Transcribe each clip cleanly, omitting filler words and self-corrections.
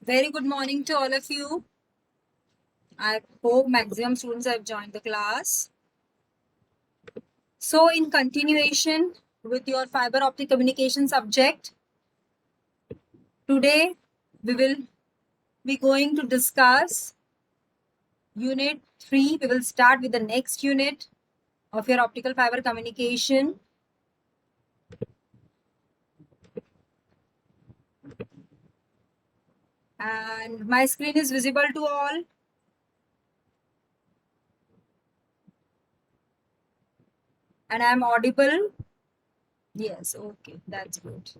Very good morning to all of you. I hope maximum students have joined the class. So, in continuation with your fiber optic communication subject, today we will be going to discuss unit 3. We will start with the next unit of your optical fiber communication. And my screen is visible to all. And I am audible. Yes, okay, that's good.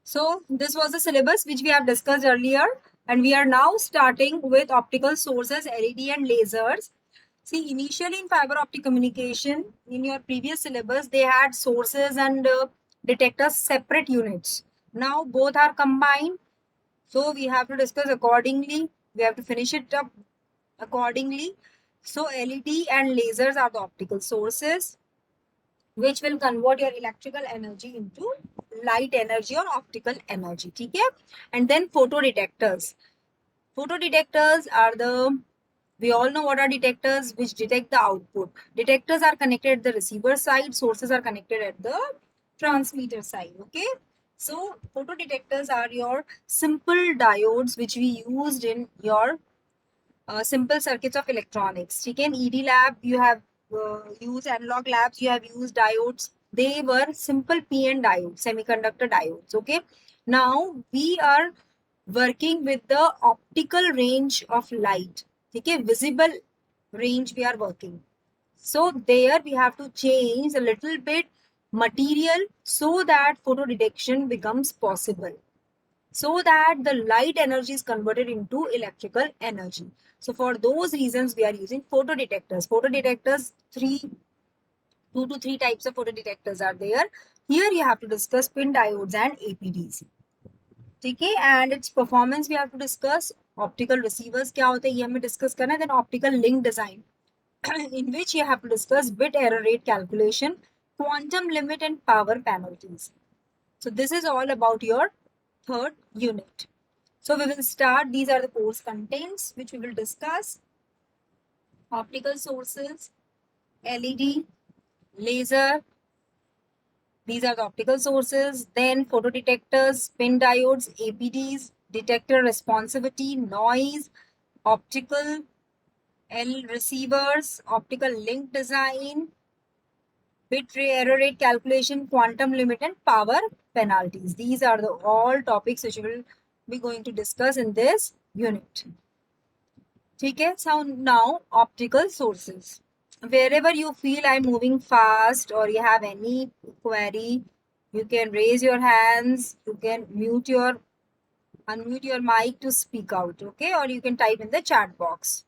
So this was the syllabus which we have discussed earlier, and we are now starting with optical sources, LED and lasers. See, initially in fiber optic communication, in your previous syllabus, they had sources and detectors separate units. Now both are combined, so we have to discuss accordingly. We have to finish it up accordingly. So LED and lasers are the optical sources which will convert your electrical energy into light energy or optical energy. Okay? And then photodetectors. Photodetectors are we all know what are detectors, which detect the output. Detectors are connected at the receiver side, sources are connected at the transmitter side. Okay? So photodetectors are your simple diodes which we used in your simple circuits of electronics. Okay, in ED lab, you have used analog labs, you have used diodes. They were simple PN diodes, semiconductor diodes. Okay, now we are working with the optical range of light. Okay, visible range we are working. So there we have to change a little bit material so that photo detection becomes possible, so that the light energy is converted into electrical energy. So for those reasons, we are using photodetectors. Photodetectors, two to three types of photodetectors are there. Here you have to discuss pin diodes and APDs. Okay, and its performance we have to discuss. Optical receivers क्या होते हैं ये हमें discuss करना है. Then optical link design in which you have to discuss bit error rate calculation, quantum limit and power penalties. So this is all about your third unit. So we will start. These are the course contents which we will discuss. Optical sources, LED, laser. These are the optical sources. Then photodetectors, pin diodes, APDs, detector responsivity, noise, optical L receivers, optical link design, bit error rate calculation, quantum limit, and power penalties. These are the all topics which we will be going to discuss in this unit. Okay, so now optical sources. Wherever you feel I'm moving fast or you have any query, you can raise your hands, you can unmute your mic to speak out, okay? Or you can type in the chat box,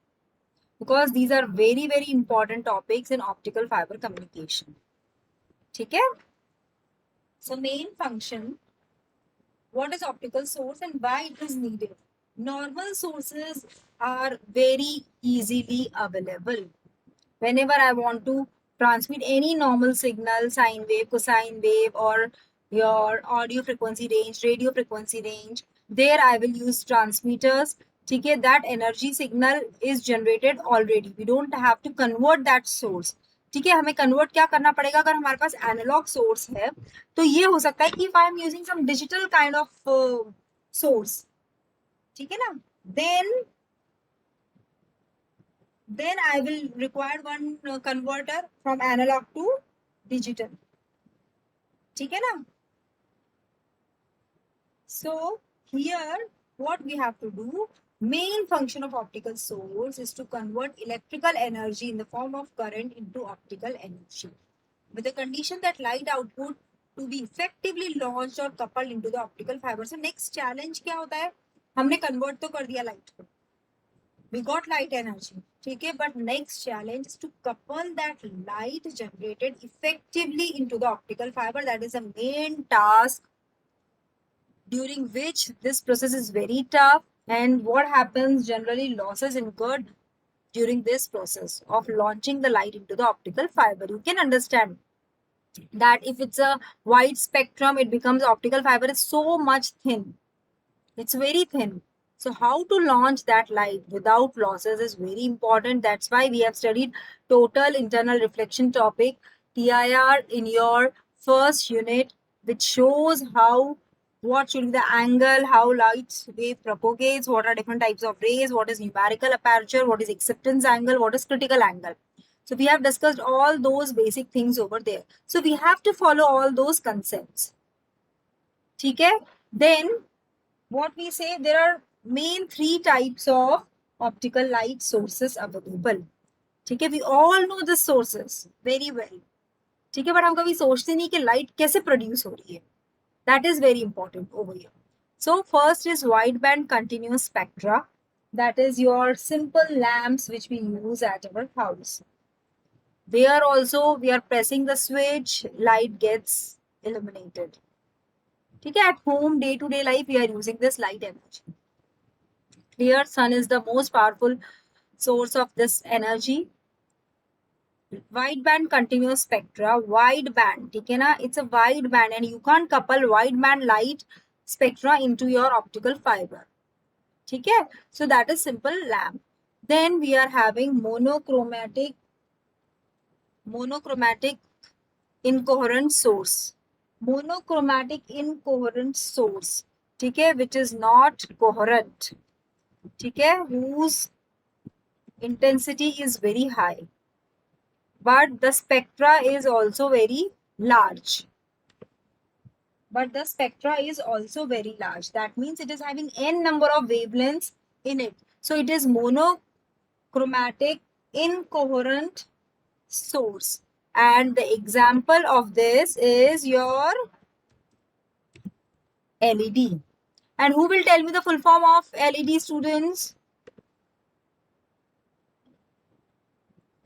because these are very, very important topics in optical fiber communication. Okay? So main function, what is optical source and why it is needed? Normal sources are very easily available. Whenever I want to transmit any normal signal, sine wave, cosine wave, or your audio frequency range, radio frequency range, there I will use transmitters. Okay, that energy signal is generated already. We don't have to convert that source. ठीक है, हमें convert क्या करना पड़ेगा? अगर हमारे पास analogue source है तो ये हो सकता है कि if I am using some digital kind of source, ठीक है ना, then I will require one converter from analog to digital. ठीक है ना? So here what we have to do, main function of optical source is to convert electrical energy in the form of current into optical energy, with the condition that light output to be effectively launched or coupled into the optical fiber. So next challenge क्या होता है? हमने convert तो कर दिया light को, we got light energy, okay, but next challenge is to couple that light generated effectively into the optical fiber. That is the main task, during which this process is very tough. And what happens generally, losses incurred during this process of launching the light into the optical fiber. You can understand that if it's a wide spectrum, it becomes optical fiber is so much thin. It's very thin. So how to launch that light without losses is very important. That's why we have studied total internal reflection topic, TIR, in your first unit, which shows how, what should be the angle, how light wave propagates, what are different types of rays, what is numerical aperture, what is acceptance angle, what is critical angle. So we have discussed all those basic things over there. So we have to follow all those concepts. Okay? Then what we say, there are main three types of optical light sources available. ठीक है, we all know the sources very well. ठीक है, but हम कभी सोचते नहीं कि light कैसे प्रोड्यूस हो रही है. That is very important over here. So first is wideband continuous spectra. That is your simple lamps which we use at our house. There also we are pressing the switch, light gets illuminated. ठीक है, at home day to day life we are using this light energy. Clear, sun is the most powerful source of this energy. Wide band continuous spectra, wide band, ठीक है ना, it's a wide band and you can't couple wide band light spectra into your optical fiber. ठीक है, so that is simple lamp. Then we are having monochromatic incoherent source. Monochromatic incoherent source, ठीक है, which is not coherent, ठीक है, whose intensity is very high, but the spectra is also very large. That means it is having n number of wavelengths in it. So it is monochromatic incoherent source. And the example of this is your LED. And who will tell me the full form of LED, students?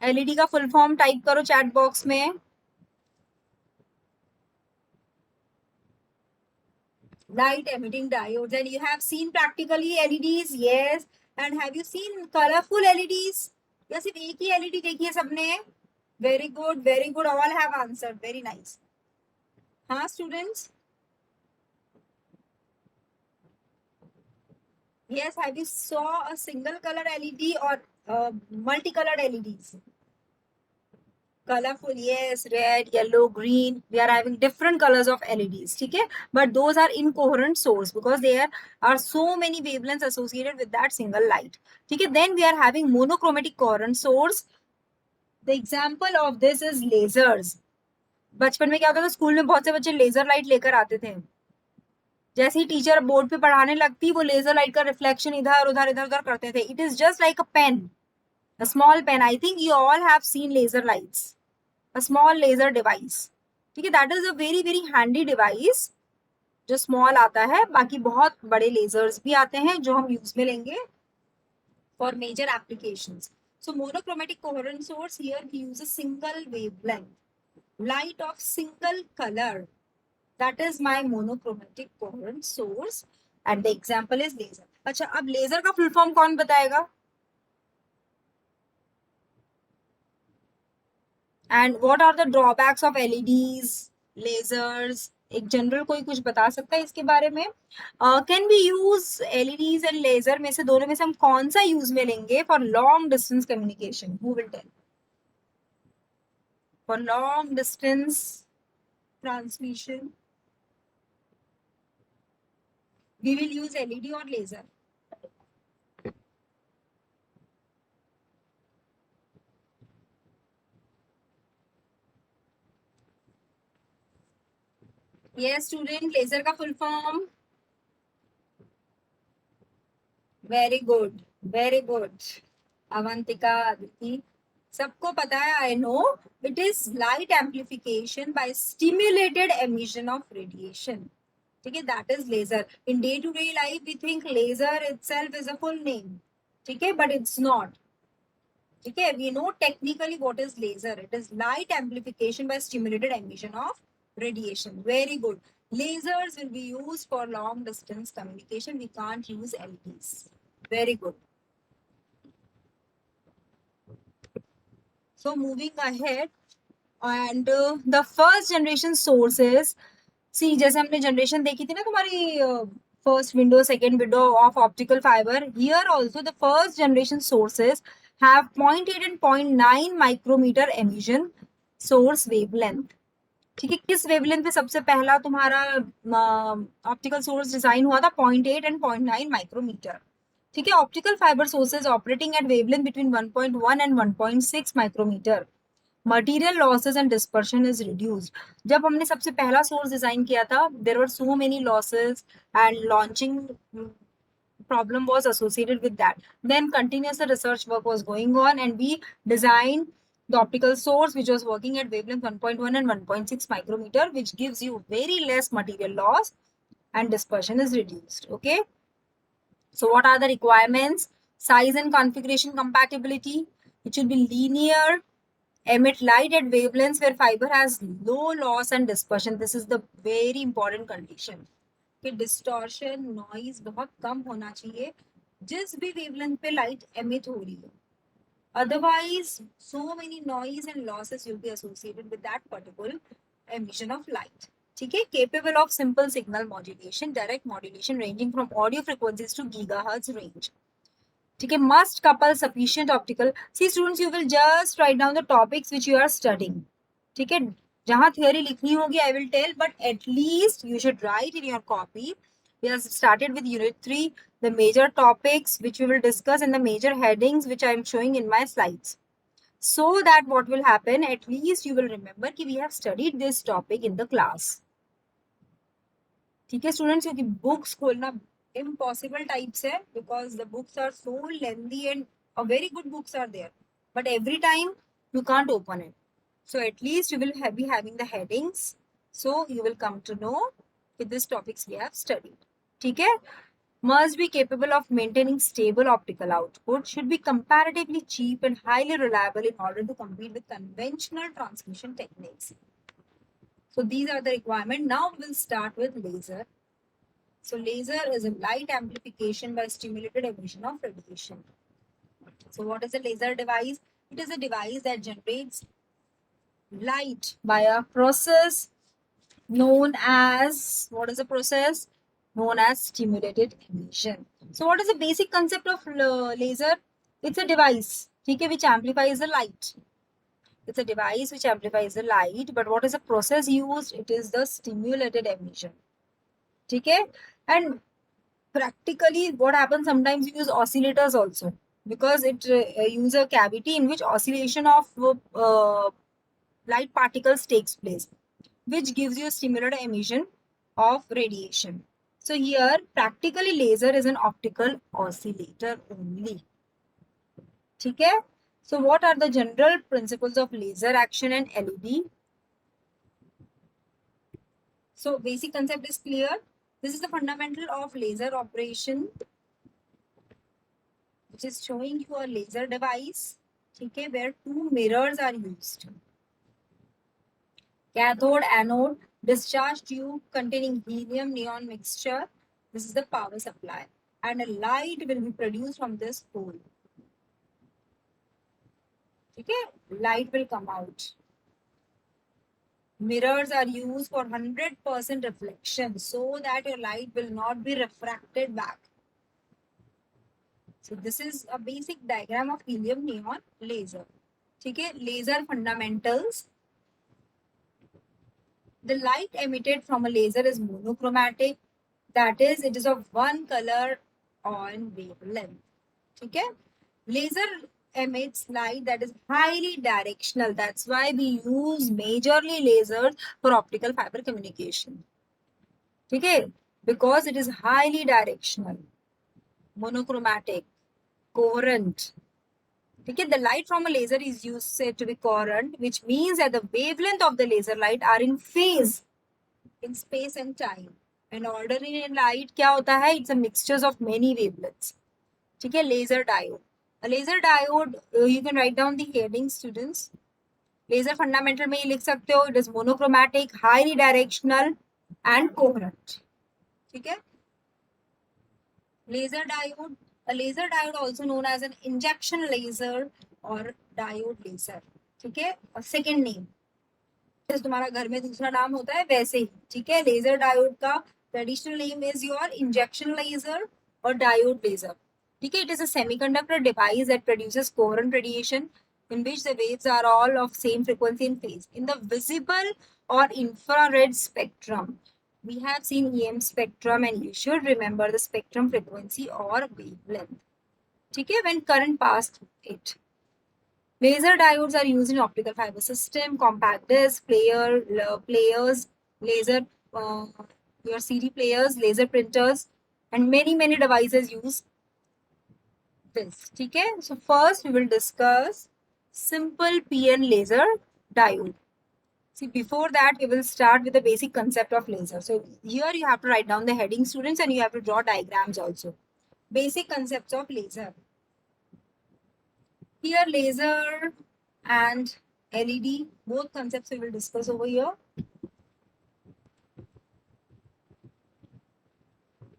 LED का full form type करो chat box में. Light emitting diodes. And you have seen practically LEDs, yes. And have you seen colorful LEDs? या सिर्फ एक ही LED देखी है सबने? Very good, very good. All have answered. Very nice. हाँ students? Yes, have you saw a single color LED or multicolored LEDs? Colorful, yes, red, yellow, green. We are having different colors of LEDs, okay? But those are incoherent source because there are so many wavelengths associated with that single light. Okay? Then we are having monochromatic coherent source. The example of this is lasers. बचपन में क्या होता था, school में बहुत से बच्चे laser light लेकर आते थे. जैसे ही टीचर बोर्ड पे पढ़ाने लगती, वो लेजर लाइट का रिफ्लेक्शन इधर उधर इधर उधर करते थे. It is just like a pen, a small pen. I think you all have seen laser lights, a small laser device. ठीक है, that is a very very handy device जो small आता है. बाकी बहुत बड़े lasers भी आते हैं जो हम यूज में लेंगे for major applications. So monochromatic coherent source, here we use a single wavelength, light of single color. That is my monochromatic coherent source and the example is laser. अच्छा, अब laser का full form कौन बताएगा? And what are the drawbacks of LEDs, lasers? एक general कोई कुछ बता सकता है इसके बारे में? Can we use LEDs and laser में से दोनों में से हम कौन सा यूज में लेंगे for long distance communication? Who will tell? For long distance transmission we will use LED और लेजर. Yes, student, लेजर का full form. Very good, very good. Avantika, Aditi, सबको पता है. I know it is light amplification by stimulated emission of radiation. ठीक है, that is laser. In day to day life we think laser itself is a full name. ठीक है, but it's not. ठीक है, we know technically what is laser. It is light amplification by stimulated emission of radiation. Very good. Lasers will be used for long distance communication. We can't use LEDs. Very good. So moving ahead, and the first generation sources. See, जैसे हमने generation देखी थी ना तुम्हारी first window, second window of optical fiber. Here also the first generation sources have 0.8 and 0.9 micrometer emission source wavelength. ठीक है, किस wavelength पे सबसे पहला तुम्हारा ऑप्टिकल सोर्स डिजाइन हुआ था? 0.8 एंड 0.9 माइक्रोमीटर. ठीक है, optical fibre sources operating at wavelength between 1.1 and 1.6 micrometre. Material losses and dispersion is reduced. जब हमने सबसे पहला सोर्स डिजाइन किया था, there were so many losses and launching problem was associated with that. Then continuous research work was going on, and we designed the optical source which was working at wavelength 1.1 and 1.6 micrometer, which gives you very less material loss and dispersion is reduced. Okay, so what are the requirements? Size and configuration compatibility. It should be linear, emit light at wavelengths where fiber has low loss and dispersion. This is the very important condition कि distortion noise बहुत कम होना चाहिए जिस भी wavelength पे light emit हो रही है. Otherwise so many noise and losses will be associated with that particular emission of light. ठीक है, capable of simple signal modulation, direct modulation ranging from audio frequencies to gigahertz range. ठीक है, must couple sufficient optical. See students, you will just write down the topics which you are studying. ठीक है, जहां theory लिखनी होगी I will tell, but at least you should write in your copy. We have started with unit 3, the major topics which we will discuss and the major headings which I am showing in my slides. So that what will happen, at least you will remember कि we have studied this topic in the class. ठीक है students, क्योंकि books खोलना impossible types है because the books are so lengthy and a very good books are there, but every time you can't open it. So at least you will be having the headings, so you will come to know with these topics we have studied. ठीक है, must be capable of maintaining stable optical output, should be comparatively cheap and highly reliable in order to compete with conventional transmission techniques. So these are the requirements. Now we will start with laser. So laser is a light amplification by stimulated emission of radiation. So what is a laser device? It is a device that generates light by a process known as, what is the process? Known as stimulated emission. So what is the basic concept of laser? It's a device, okay, which amplifies the light. It's a device which amplifies the light, but what is the process used? It is the stimulated emission. Okay, and practically what happens, sometimes you use oscillators also because it uses a cavity in which oscillation of light particles takes place, which gives you a stimulated emission of radiation. So here practically laser is an optical oscillator only. Okay, so what are the general principles of laser action and LED? So basic concept is clear. This is the fundamental of laser operation, which is showing you a laser device, okay, where two mirrors are used. Cathode, anode, discharge tube containing helium neon mixture. This is the power supply, and a light will be produced from this hole. Okay, light will come out. Mirrors are used for 100% reflection so that your light will not be refracted back. So this is a basic diagram of helium neon laser. Okay, laser fundamentals. The light emitted from a laser is monochromatic. That is, it is of one color on wavelength. Okay, laser emits light that is highly directional. That's why we use majorly lasers for optical fiber communication. Okay, because it is highly directional, monochromatic, coherent. Okay, the light from a laser is used said to be coherent, which means that the wavelength of the laser light are in phase in space and time. And ordinary light क्या होता है? It's a mixtures of many wavelengths. ठीक है, laser diode. A laser diode, you can write down the heading, students. Laser fundamental में ये लिख सकते हो. It is monochromatic, highly directional, and coherent. ठीक है. Laser diode. A laser diode also known as an injection laser or diode laser. ठीक है. और second name. तुम्हारा घर में दूसरा नाम होता है वैसे ही. ठीक है, लेजर डायोड का Traditional name is your injection laser or diode laser. Okay, it is a semiconductor device that produces coherent radiation in which the waves are all of same frequency and phase. In the visible or infrared spectrum, we have seen EM spectrum, and you should remember the spectrum frequency or wavelength. Okay, when current passed it. Laser diodes are used in optical fiber system, compact disc, players, laser, uh, your CD players, laser printers, and many devices use this. Okay, so first we will discuss simple PN laser diode. See, before that, we will start with the basic concept of laser. So here you have to write down the heading, students, and you have to draw diagrams also. Basic concepts of laser. Here, laser and LED, both concepts we will discuss over here.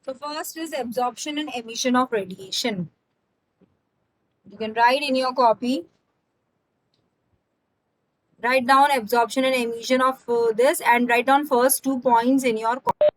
So first is absorption and emission of radiation. You can write in your copy. Write down absorption and emission of this, and write down first 2 points in your copy.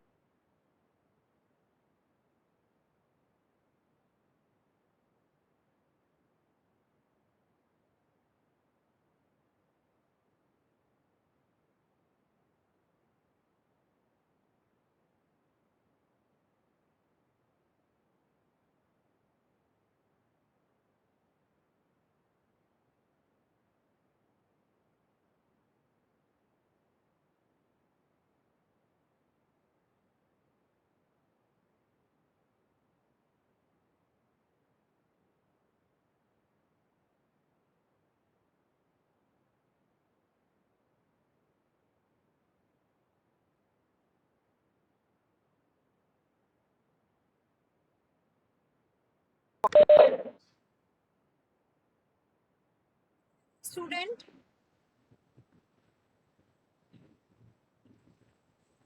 Student,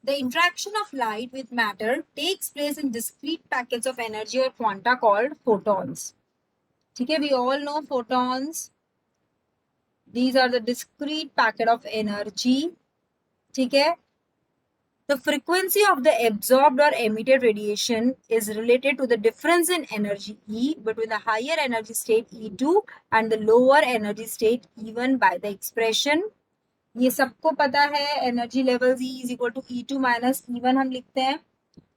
the interaction of light with matter takes place in discrete packets of energy or quanta called photons. Okay, we all know photons. These are the discrete packet of energy. Okay, the frequency of the absorbed or emitted radiation is related to the difference in energy E between the higher energy state E2 and the lower energy state E1 by the expression. ये सबको पता है, energy levels E is equal to E2 minus E1 हम लिखते हैं.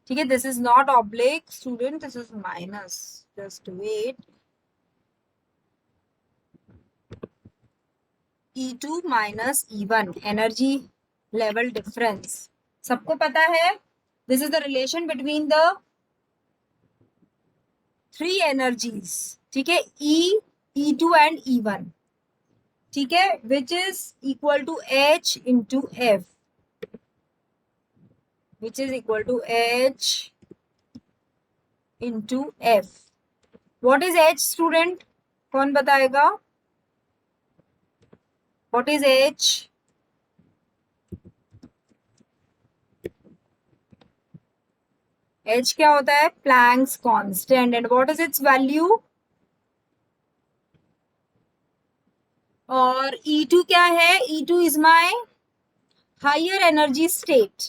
ठीक है, this is not oblique student, this is minus. Just wait. E2 minus E1 energy level difference सबको पता है. This is the relation between the three energies. ठीक है, E, E2 and E1. ठीक है, which is equal to H into F, which is equal to H into F. What is H student? कौन बताएगा? What is H? H क्या होता है? Planck's constant. And what is its value? और E2 क्या है? E2 is my higher energy state.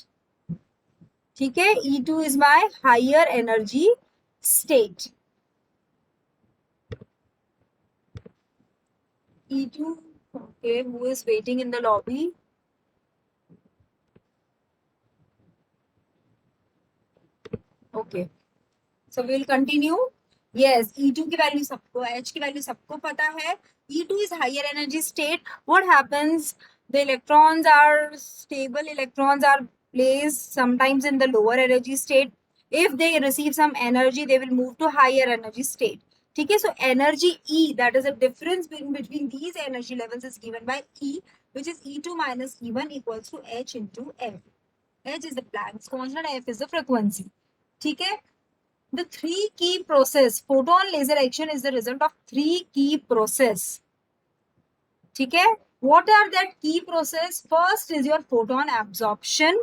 ठीक है, E2 is my higher energy state. E2, okay, who is waiting in the lobby? Okay, so we'll continue. Yes, E2 की value सबको, H की value सबको पता है. E2 is higher energy state. What happens? The electrons are stable. Electrons are placed sometimes in the lower energy state. If they receive some energy, they will move to higher energy state. ठीक है, so energy E, that is the difference between these energy levels, is given by E, which is E2 minus E1 equals to H into F. H is the Planck's constant, F is the frequency. ठीक है, the three key process, photon laser action is the result of three key process. ठीक है, what are that key process? First is your photon absorption.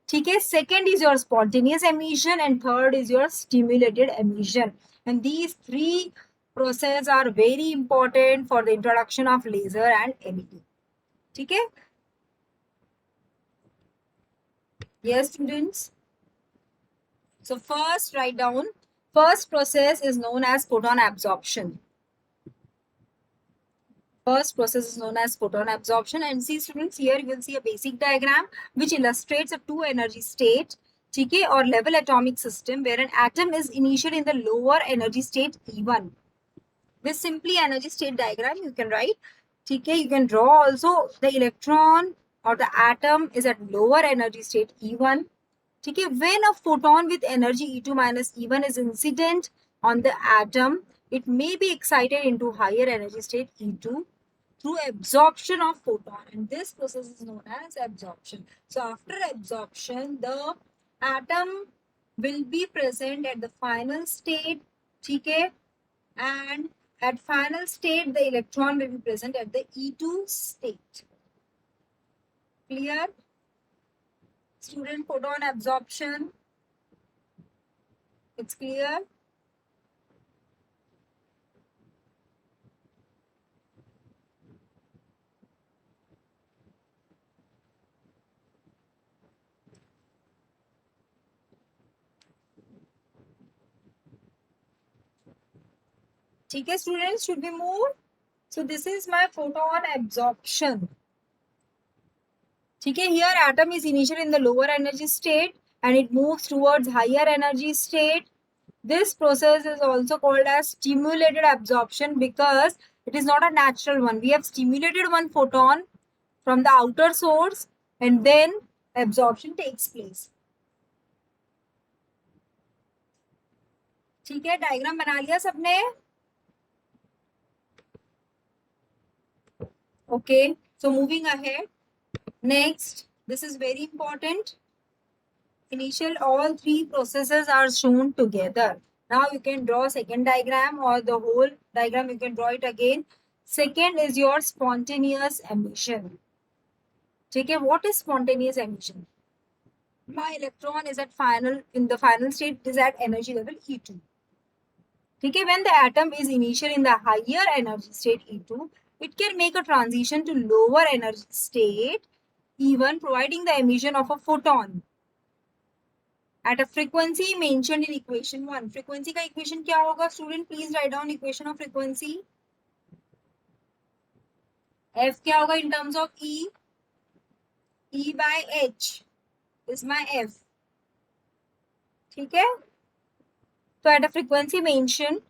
ठीक है, second is your spontaneous emission, and third is your stimulated emission. And these three processes are very important for the introduction of laser and LED. ठीक है, yes students. So first write down, first process is known as photon absorption. First process is known as photon absorption. And see students, here you will see a basic diagram which illustrates a two energy state, okay, or level atomic system where an atom is initially in the lower energy state E1. This simply energy state diagram you can write. Okay, you can draw also the electron or the atom is at lower energy state E1. Okay, when a photon with energy E2 minus E1 is incident on the atom, it may be excited into higher energy state E2 through absorption of photon, and this process is known as absorption. So after absorption, the atom will be present at the final state, okay, and at final state the electron will be present at the E2 state. Clear? Student, photon absorption, it's clear? Okay, students, should we move? So this is my photon absorption. Okay, here atom is initially in the lower energy state and it moves towards higher energy state. This process is also called as stimulated absorption because it is not a natural one. We have stimulated one photon from the outer source and then absorption takes place. ठीक है, diagram बना लिया सबने? Okay, so moving ahead. Next, this is very important. Initial, all three processes are shown together. Now you can draw second diagram or the whole diagram, you can draw it again. Second is your spontaneous emission. Okay, what is spontaneous emission? My electron is at final, in the final state, is at energy level E2. Okay, when the atom is initial in the higher energy state E2, it can make a transition to lower energy state E1, providing the emission of a photon at a frequency mentioned in equation 1. Frequency का equation क्या होगा? Student, please write down equation of frequency. F क्या होगा in terms of E? E by H is my F. ठीक है? So at a frequency mentioned,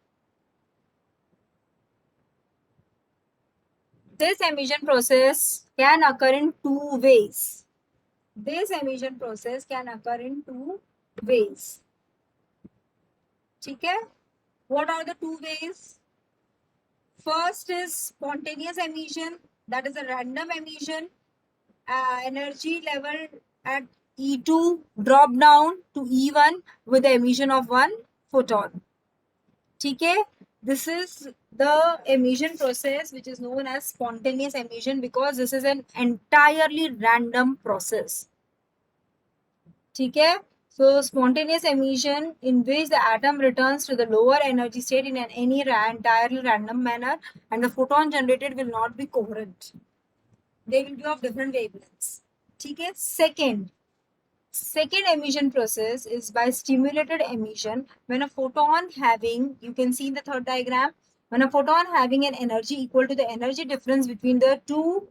this emission process can occur in two ways. This emission process can occur in two ways. ठीक है? What are the two ways? First is spontaneous emission, that is a random emission. Energy level at E2 drop down to E1 with the emission of one photon. Okay, this is the emission process which is known as spontaneous emission because this is an entirely random process. Okay, so spontaneous emission in which the atom returns to the lower energy state in an entirely random manner and the photon generated will not be coherent. They will be of different wavelengths. Okay, second emission process is by stimulated emission when a photon having, you can see in the third diagram, when a photon having an energy equal to the energy difference between the two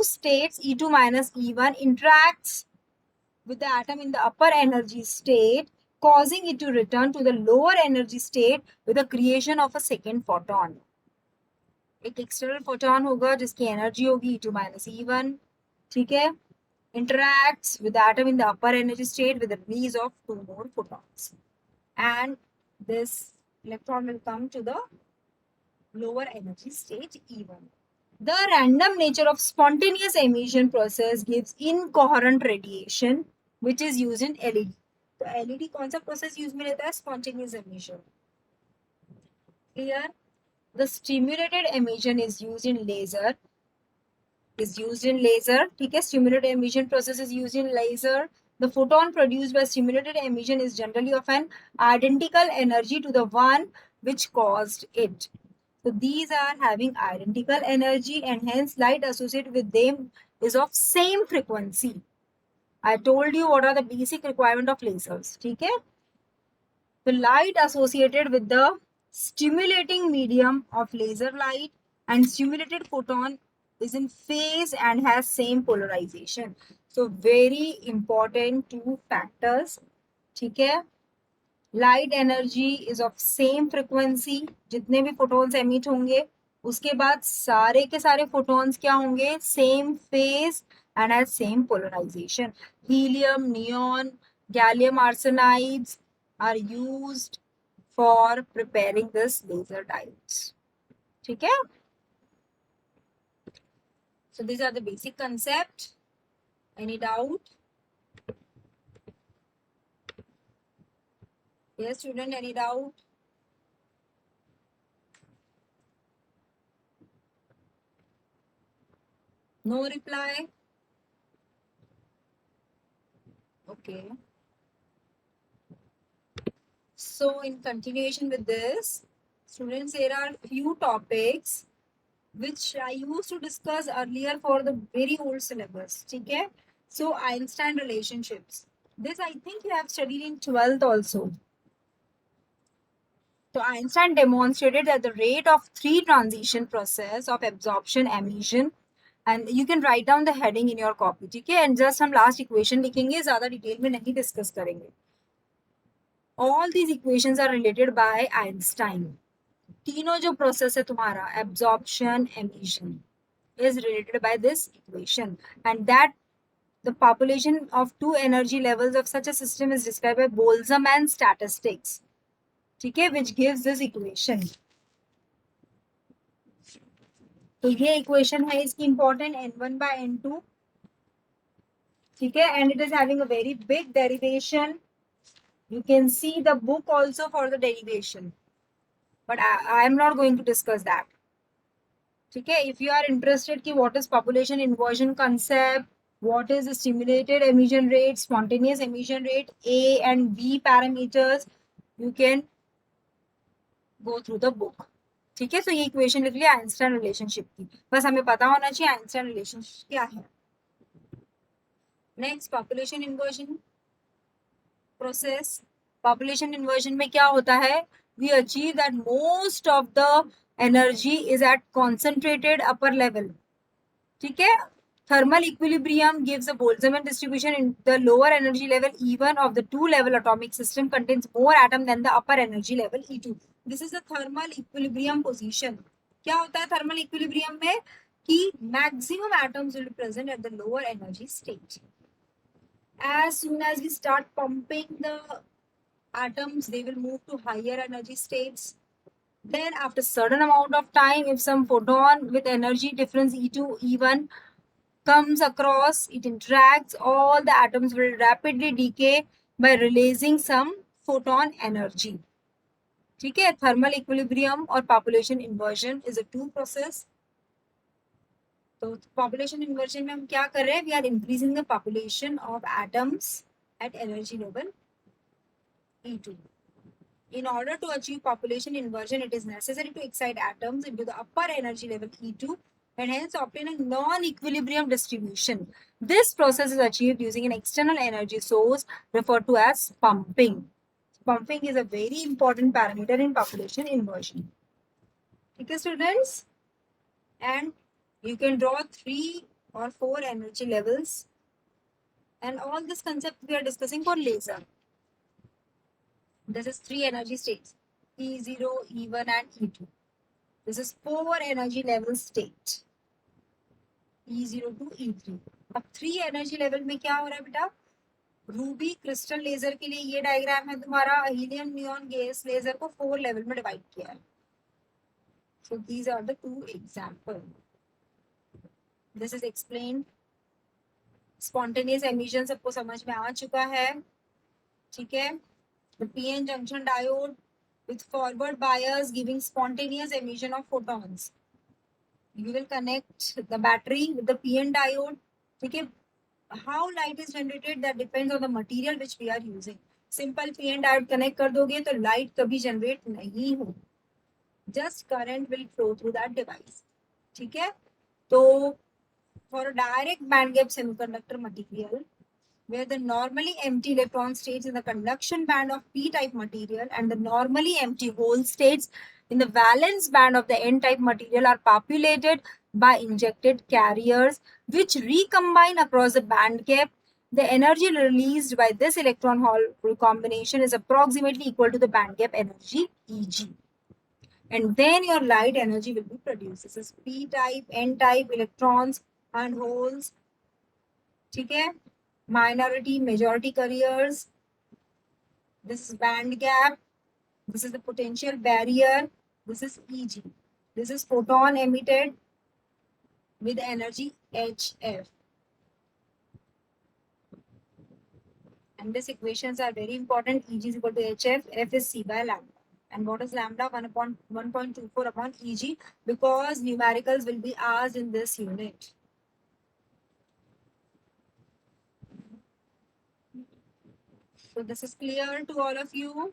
states E2 minus E1 interacts with the atom in the upper energy state, causing it to return to the lower energy state with the creation of a second photon. एक external photon होगा जिसकी energy होगी E2 minus E1. ठीक है, interacts with the atom in the upper energy state with the release of two more photons, and this electron will come to the lower energy state E1. The random nature of spontaneous emission process gives incoherent radiation which is used in LED. तो LED कौन सा process use में लेता है? Spontaneous emission. Clear? The stimulated emission is used in laser. ठीक है, stimulated emission process is used in laser. The photon produced by stimulated emission is generally of an identical energy to the one which caused it. So these are having identical energy and hence light associated with them is of same frequency. I told you what are the basic requirement of lasers. ठीक है? The light associated with the stimulating medium of laser light and stimulated photon is in phase and has same polarization. So very important two factors. ठीक है? Light energy is of same frequency, जितने भी photons emit होंगे उसके बाद सारे के सारे फोटॉन्स क्या होंगे, same phase and has same polarization. Helium, neon, gallium arsenides are used for preparing this laser diodes. ठीक है? So this are the basic concept. Any doubt? Yes, student, any doubt? No reply? Okay. So in continuation with this, students, there are few topics which I used to discuss earlier for the very old syllabus. Okay? So Einstein relationships. This I think you have studied in 12th also. So Einstein demonstrated that the rate of three transition process of absorption, emission, and you can write down the heading in your copy. ठीक है? And just हम last equation लिखेंगे, ज़्यादा detail में नहीं discuss करेंगे. All these equations are related by Einstein. तीनों जो प्रोसेस है तुम्हारा, absorption, emission, is related by this equation, and that the population of two energy levels of such a system is described by Boltzmann statistics. ठीक है? which gives this equation. तो ये equation है इसकी इंपॉर्टेंट, n1 by n2. ठीक है? and it is having a very big derivation. You can see the book also for the derivation, but I am not going to discuss that. ठीक है? if you are interested कि what is population inversion concept, what is the stimulated emission rate, spontaneous emission rate, A and B parameters, you can go through the book. ठीक है? so ये equation लिख लिया Einstein relationship की, बस हमें पता होना चाहिए आइंस्टाइन रिलेशनशिप क्या है. Next, population inversion process. Population inversion में क्या होता है, we achieve that most of the energy is at concentrated upper level. ठीक है? Thermal equilibrium gives a Boltzmann distribution in the lower energy level E1 of the two-level atomic system contains more atom than the upper energy level E2. This is the thermal equilibrium position. क्या होता है thermal equilibrium में कि maximum atoms will be present at the lower energy state. As soon as we start pumping the atoms, they will move to higher energy states. Then after certain amount of time, if some photon with energy difference E2, E1 comes across, it interacts, all the atoms will rapidly decay by releasing some photon energy. ठीक है? Thermal equilibrium और population inversion is a two process. तो population inversion में हम क्या कर रहे हैं, we are increasing the population of atoms at energy level E2. In order to achieve population inversion, it is necessary to excite atoms into the upper energy level E2 and hence obtain a non-equilibrium distribution. This process is achieved using an external energy source referred to as pumping. Pumping is a very important parameter in population inversion. Okay, students? And you can draw 3 or 4 energy levels. And all this concept we are discussing for laser. This is 3 energy states, E0, E1 and E2. This is 4 energy level state, E0 to E3. अब 3 energy level में क्या हो रहा है बेटा, Ruby crystal laser के लिए ये डायग्राम है तुम्हारा, हीलियम नियॉन गैस लेजर को 4 लेवल में डिवाइड किया है. So these are the 2 example. This is explained. Spontaneous emission सबको समझ में आ चुका है. ठीक है? The PN junction diode with forward bias giving spontaneous emission of photons. You will connect the battery with the PN diode. Okay, how light is generated that depends on the material which we are using. Simple PN diode connect कर दोगे तो light कभी generate नहीं हो. Just current will flow through that device. ठीक है? तो for a direct band gap semiconductor material, where the normally empty electron states in the conduction band of p-type material and the normally empty hole states in the valence band of the n-type material are populated by injected carriers which recombine across the band gap. The energy released by this electron hole recombination is approximately equal to the band gap energy Eg. And then your light energy will be produced. This is p-type, n-type electrons and holes. Okay? Minority, majority carriers. This is band gap. This is the potential barrier. This is Eg. This is photon emitted with energy HF. And these equations are very important. Eg is equal to HF. F is C by lambda. And what is lambda? 1 upon 1.24 upon Eg, because numericals will be asked in this unit. So this is clear to all of you.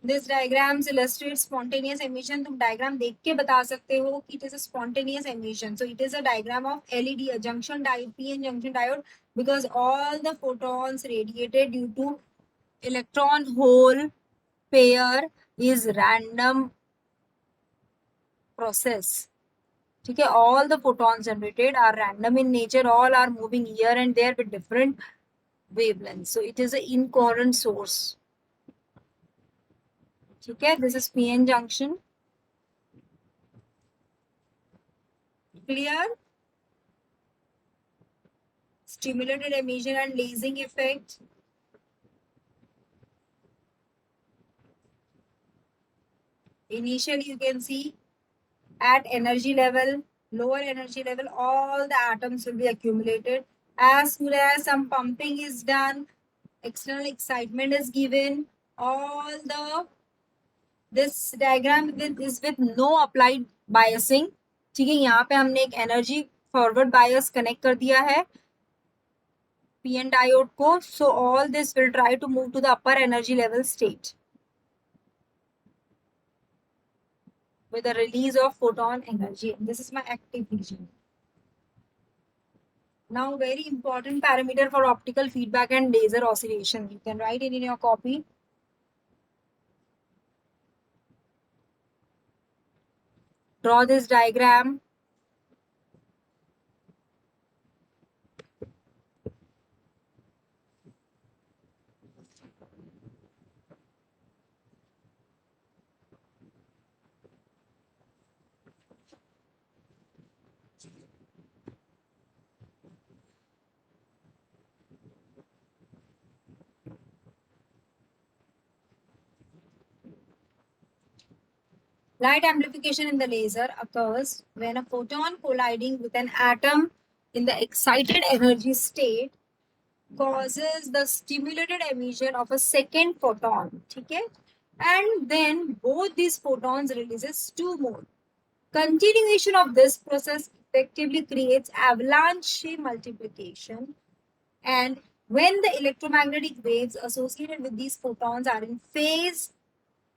This diagrams illustrates spontaneous emission. तुम diagram देख के बता सकते हो कि it is a spontaneous emission. So it is a diagram of LED, a junction diode, PN junction diode, because all the photons radiated due to electron hole pair is random process. ठीक है, all the photons generated are random in nature. All are moving here and there with different wavelengths. So it is an incoherent source. ठीक है, this is PN junction. Clear? Stimulated emission and lasing effect. Initially, you can see at energy level, lower energy level, all the atoms will be accumulated. As soon as some pumping is done, external excitement is given, all the this diagram is with no applied biasing. ठीक है, यहाँ पे हमने एक energy forward bias connect कर दिया है PN diode को. So all this will try to move to the upper energy level state with the release of photon energy. This is my active region. Now, very important parameter for optical feedback and laser oscillation. You can write it in your copy. Draw this diagram. Light amplification in the laser occurs when a photon colliding with an atom in the excited energy state causes the stimulated emission of a second photon. Okay? And then both these photons releases two more. Continuation of this process effectively creates avalanche multiplication. And when the electromagnetic waves associated with these photons are in phase,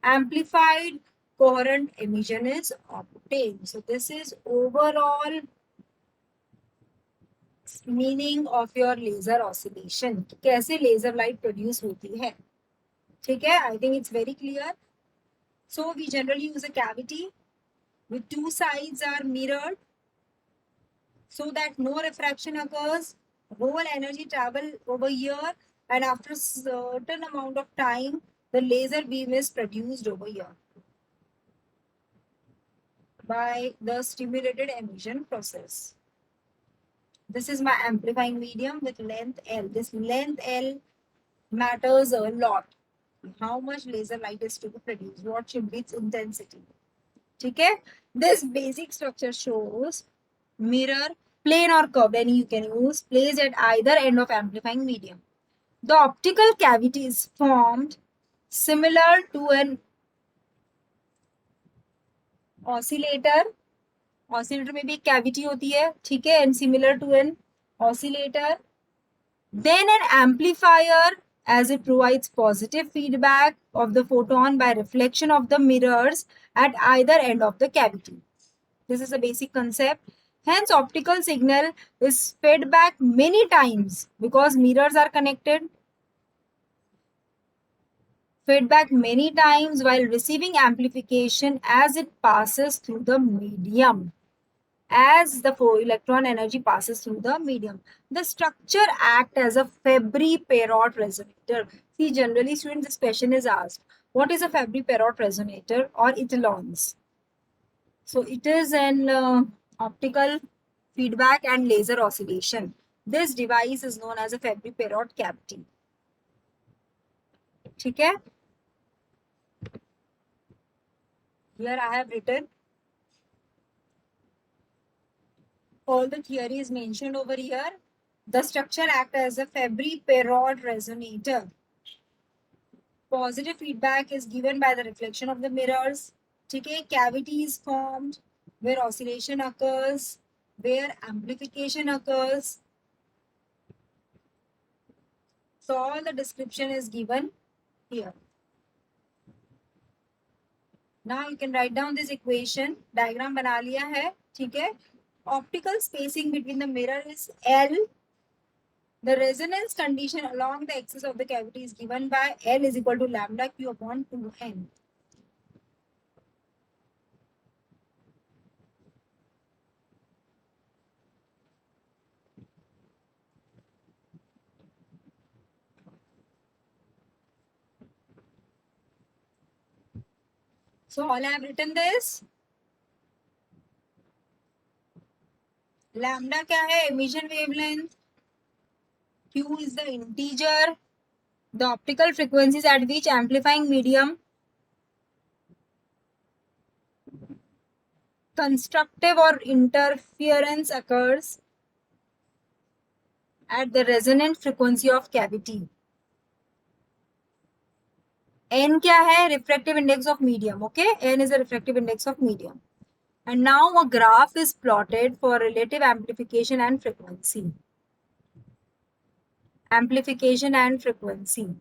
amplified coherent emission is obtained. So this is overall meaning of your laser oscillation. कैसे laser light produce होती है. ठीक है, I think it's very clear. So we generally use a cavity with two sides are mirrored so that no refraction occurs. Whole energy travel over here, and after a certain amount of time, the laser beam is produced over here by the stimulated emission process. This is my amplifying medium with length L. This length L matters a lot. How much laser light is to be produced? What should be its intensity? Okay? This basic structure shows mirror, plane or curved, any you can use, placed at either end of amplifying medium. The optical cavity is formed similar to an oscillator. Oscillator में भी cavity होती है, ठीक है, and similar to an oscillator. Then an amplifier, as it provides positive feedback of the photon by reflection of the mirrors at either end of the cavity. This is a basic concept. Hence, optical signal is fed back many times because mirrors are connected. Fed back many times while receiving amplification as it passes through the medium. As the electron energy passes through the medium, the structure act as a Fabry-Perot resonator. See, generally, students, this question is asked: what is a Fabry-Perot resonator or etalons? So it is an optical feedback and laser oscillation. This device is known as a Fabry-Perot cavity. ठीक है? Here I have written all the theories mentioned over here. The structure acts as a Fabry-Perot resonator. Positive feedback is given by the reflection of the mirrors. Okay, cavity is formed where oscillation occurs, where amplification occurs. So all the description is given here. Now you can write down this equation. Diagram बना लिया है, ठीक है? Optical spacing between the mirror is L. The resonance condition along the axis of the cavity is given by L is equal to lambda Q upon 2n. So all I have written this. Lambda क्या है? Emission wavelength. Q is the integer. The optical frequencies at which amplifying medium constructive or interference occurs at the resonant frequency of cavity. N क्या है? Refractive index of medium. Okay, N is the refractive index of medium. And now a graph is plotted for relative amplification and frequency. Amplification and frequency.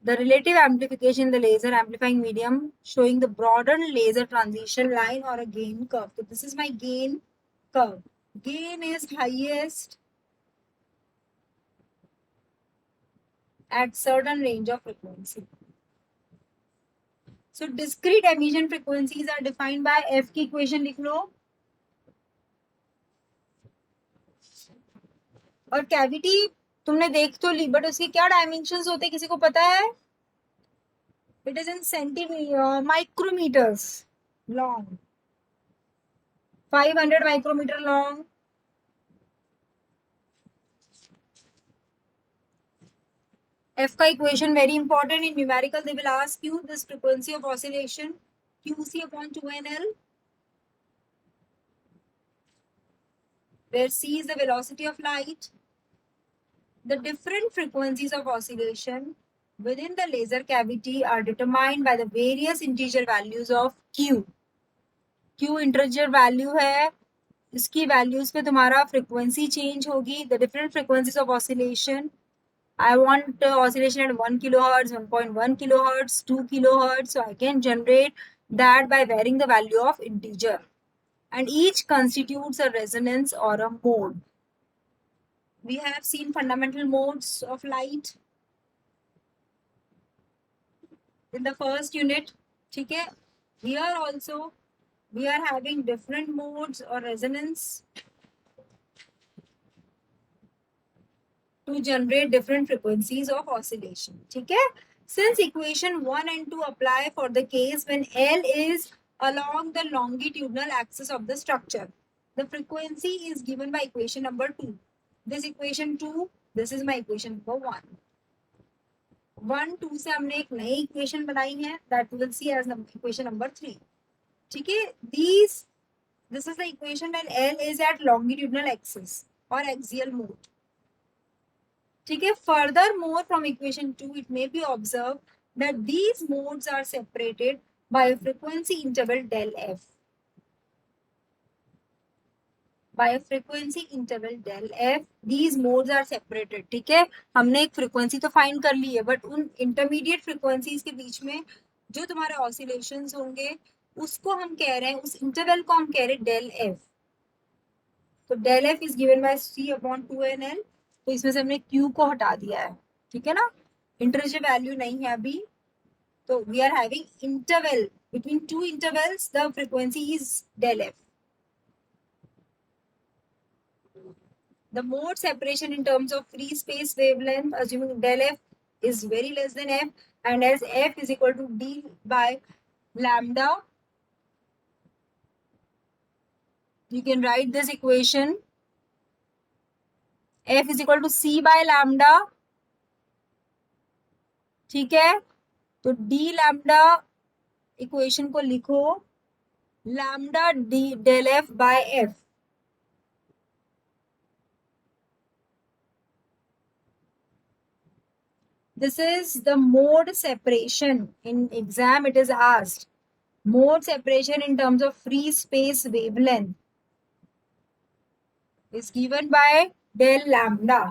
The relative amplification in the laser amplifying medium showing the broadened laser transition line or a gain curve. So this is my gain curve. Gain is highest at certain range of frequency. So discrete emission frequencies are defined by F की equation लिख लो. और cavity तुमने देख तो ली, but उसके क्या dimensions होते हैं किसी को पता है? It is in micrometers long. 500 micrometer long. F का equation very important in numerical. They will ask you this frequency of oscillation QC upon 2NL, where C is the velocity of light. The different frequencies of oscillation within the laser cavity are determined by the various integer values of Q. Q integer value है, इसकी values पे तुम्हारा frequency change होगी. The different frequencies of oscillation. I want oscillation at 1 kilohertz, 1.1 kilohertz, 2 kilohertz. So I can generate that by varying the value of integer. And each constitutes a resonance or a mode. We have seen fundamental modes of light in the first unit. Okay? Here also we are having different modes or resonance to generate different frequencies of oscillation. Okay? Since equation 1 and 2 apply for the case when L is along the longitudinal axis of the structure, the frequency is given by equation number 2. This equation 2, this is my equation number 1. 1, 2 से हमने एक नई equation बनाई है, that we will see as equation number 3. ठीक है? This is the equation when L is at longitudinal axis or axial mode. ठीक है? Furthermore, from equation 2, it may be observed that these modes are separated by a frequency interval del f. By a frequency interval del f, these modes are separated. ठीक है? हमने एक frequency तो find कर ली है, but उन intermediate frequencies के बीच में जो तुम्हारे oscillations होंगे, उसको हम कह रहे हैं, उस interval को हम कह रहे हैं del f. तो del f is given by c upon 2nl, तो इसमें से हमने क्यू को हटा दिया है, ठीक है ना, इंटरचेंज वैल्यू नहीं है अभी, तो we are having interval between two intervals, the frequency is del f. The mode separation in terms of free space wavelength, assuming del f is very less than f, and as f is equal to d by lambda, you can write this equation, f is equal to c by lambda, ठीक है, तो d lambda equation को लिखो, lambda d del f by f. This is the mode separation. In exam it is asked mode separation in terms of free space wavelength is given by del lambda.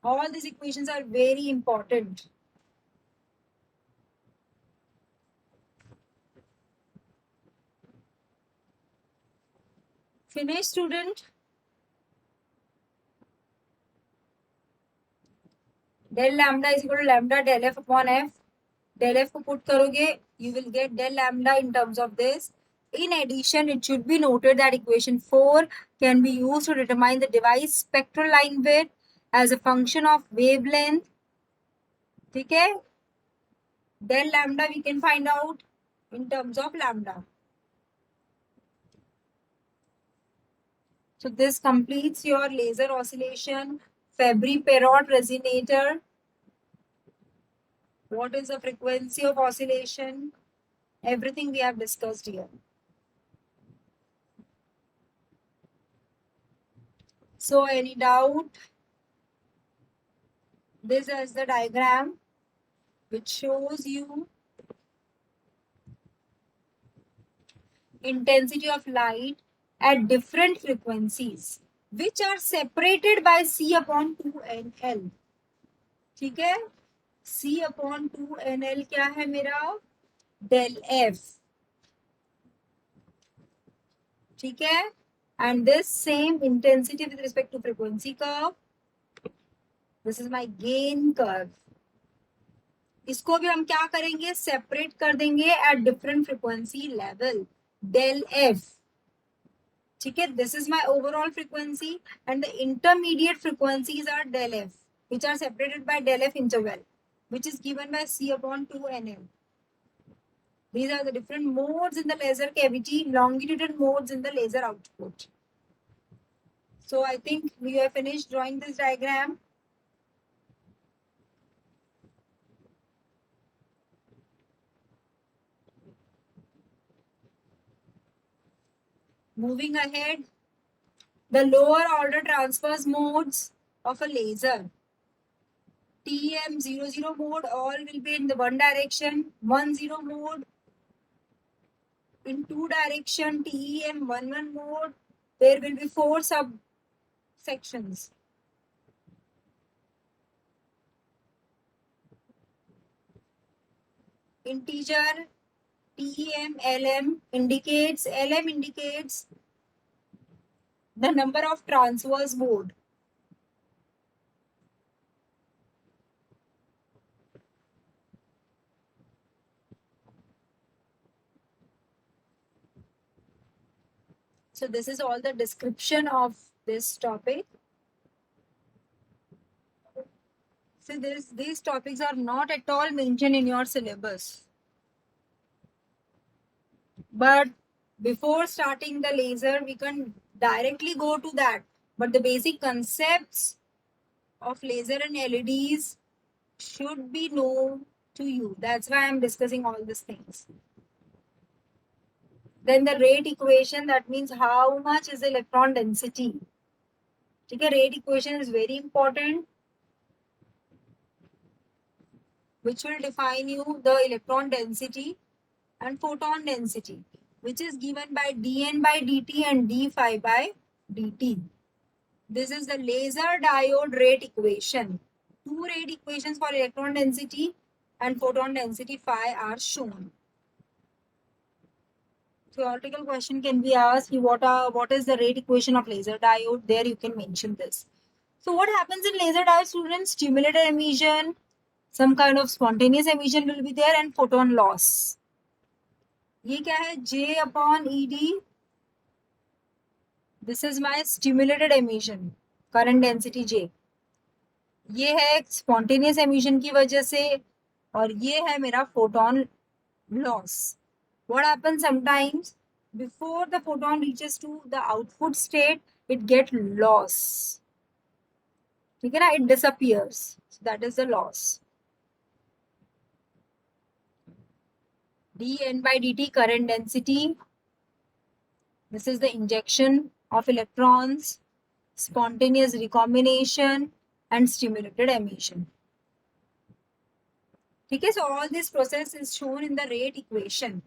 All these equations are very important. Finish, student? Del lambda is equal to lambda del f upon f. Del f को put करोगे, you will get del lambda in terms of this. In addition, it should be noted that equation 4 can be used to determine the device spectral line width as a function of wavelength. ठीक है? Del lambda we can find out in terms of lambda. So this completes your laser oscillation, Fabry-Perot resonator. What is the frequency of oscillation? Everything we have discussed here. So any doubt? This is the diagram which shows you intensity of light at different frequencies which are separated by C upon 2nl. ठीक है, C upon 2nl क्या है मेरा, del f, ठीक है, and this same intensity with respect to frequency curve, this is my gain curve. इसको भी हम क्या करेंगे, सेपरेट कर देंगे at different frequency level, del f, ठीक है, this is my overall frequency and the intermediate frequencies are del f which are separated by del f interval which is given by c upon 2nl. These are the different modes in the laser cavity, longitudinal modes in the laser output. So I think we have finished drawing this diagram. Moving ahead, the lower order transverse modes of a laser. TEM00 mode, all will be in the one direction. 10 mode, in two direction. TEM11 mode, there will be 4 subsections. Integer, TEM, LM indicates the number of transverse mode. So this is all the description of this topic. So these topics are not at all mentioned in your syllabus. But before starting the laser, we can directly go to that. But the basic concepts of laser and LEDs should be known to you. That's why I'm discussing all these things. Then the rate equation, that means how much is the electron density. Okay, rate equation is very important, which will define you the electron density and photon density, which is given by dN by dt and d phi by dt. This is the laser diode rate equation. Two rate equations for electron density and photon density phi are shown. theoretical question can be asked, what is the rate equation of laser diode? There you can mention this. So what happens in laser diode, students? Stimulated emission, some kind of spontaneous emission will be there, and photon loss. ये क्या है? J upon ED. This is my stimulated emission, current density J. ये है spontaneous emission की वजह से, और ये है मेरा photon loss. What happens sometimes? Before the photon reaches to the output state, it get loss. ठीक है ना? It disappears. So that is the loss. dN by dt, current density. This is the injection of electrons, spontaneous recombination, and stimulated emission. ठीक है? So all this process is shown in the rate equation.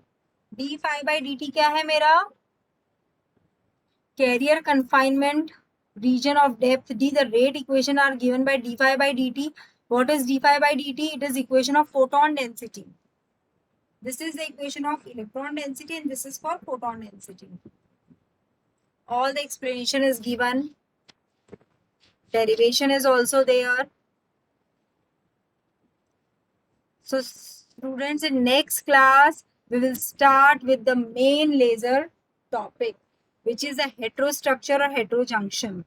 d phi by dt क्या है मेरा? Carrier confinement region of depth d. The rate equation are given by d phi by dt. What is d phi by dt? It is equation of photon density. This is the equation of electron density, and this is for photon density. All the explanation is given. Derivation is also there. So students, in next class, we will start with the main laser topic, which is a heterostructure or heterojunction.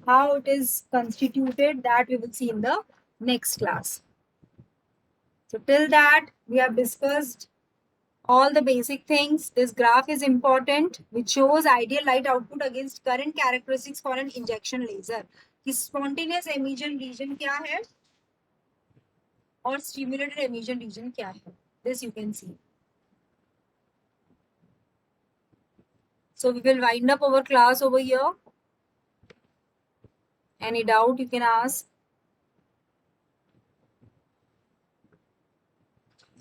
How it is constituted, that we will see in the next class. So till that, we have discussed all the basic things. This graph is important, which shows ideal light output against current characteristics for an injection laser. कि spontaneous emission region क्या है और stimulated emission region क्या है. This you can see. So we will wind up our class over here. Any doubt you can ask.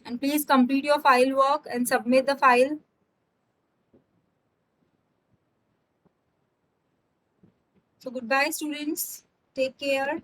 And please complete your file work and submit the file. So goodbye students. Take care.